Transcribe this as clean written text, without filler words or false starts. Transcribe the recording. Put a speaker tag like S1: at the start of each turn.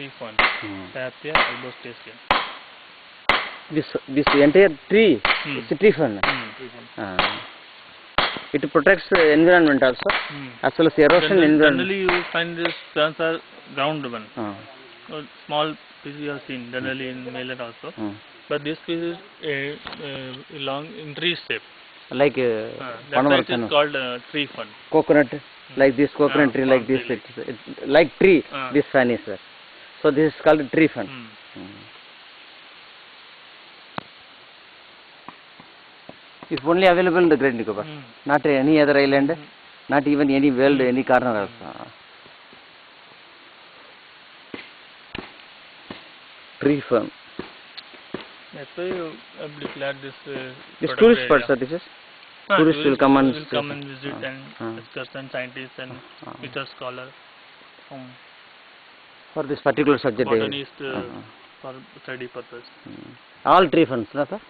S1: tree fern. Sapia albostecia.
S2: This entire tree is a tree fern. It protects the environment also, as well as erosion environment.
S1: Generally, you find these ferns are ground one. Small pieces you have seen generally in mainland also, but this piece is long in tree shape.
S2: Like
S1: that is called tree fern.
S2: Coconut, like this coconut tree, like this, it's like tree. This fan is there. So this is called tree fern. It's only available in the Great Nicobar, not any other island, not even any world, any corner also. Tree fern.
S1: That's why you have declared this.
S2: This tourist spot, sir, this is? Tourists will come and
S1: visit and discuss, scientists and research scholars
S2: for this particular subject.
S1: Botanist for study purpose.
S2: All tree ferns, no, sir?